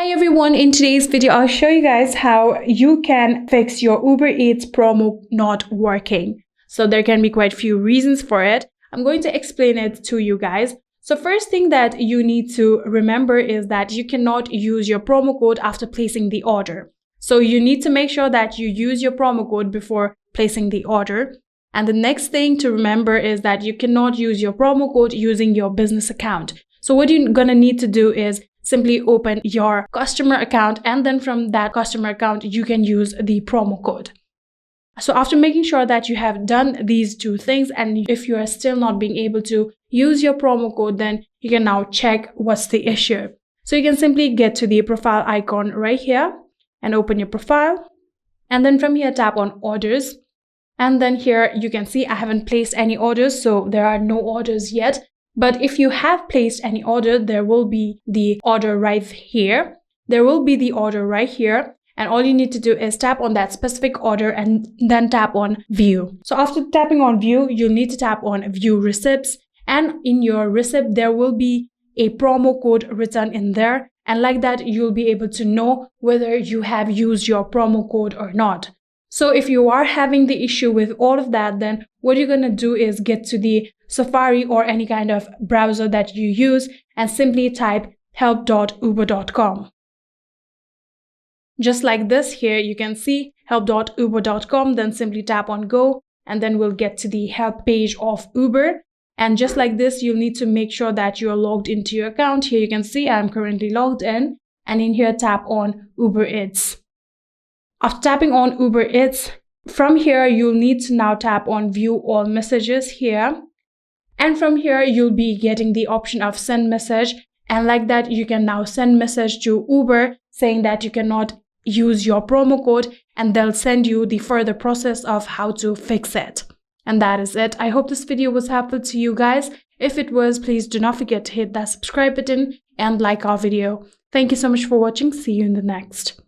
Hi everyone, in today's video I'll show you guys how you can fix your Uber Eats promo not working. So there can be quite a few reasons for it. I'm going to explain it to you guys. So first thing that you need to remember is that you cannot use your promo code after placing the order. So you need to make sure that you use your promo code before placing the order. And the next thing to remember is that you cannot use your promo code using your business account. So what you're gonna need to do is simply open your customer account, and then from that customer account, you can use the promo code. So after making sure that you have done these two things, and if you are still not being able to use your promo code, then you can now check what's the issue. So you can simply get to the profile icon right here and open your profile. And then from here, tap on orders. And then here you can see I haven't placed any orders, so there are no orders yet. But if you have placed any order, there will be the order right here. There will be the order right here. And all you need to do is tap on that specific order and then tap on view. So after tapping on view, you'll need to tap on view receipts. And in your receipt, there will be a promo code written in there. And like that, you'll be able to know whether you have used your promo code or not. So if you are having the issue with all of that, then what you're going to do is get to the Safari or any kind of browser that you use and simply type help.uber.com. Just like this, here you can see help.uber.com, then simply tap on go, and then we'll get to the help page of Uber. And just like this, you'll need to make sure that you're logged into your account. Here you can see I'm currently logged in, and in here tap on Uber Eats. After tapping on Uber Eats, from here you'll need to now tap on view all messages here. And from here, you'll be getting the option of send message. And like that, you can now send message to Uber saying that you cannot use your promo code, and they'll send you the further process of how to fix it. And that is it. I hope this video was helpful to you guys. If it was, please do not forget to hit that subscribe button and like our video. Thank you so much for watching. See you in the next.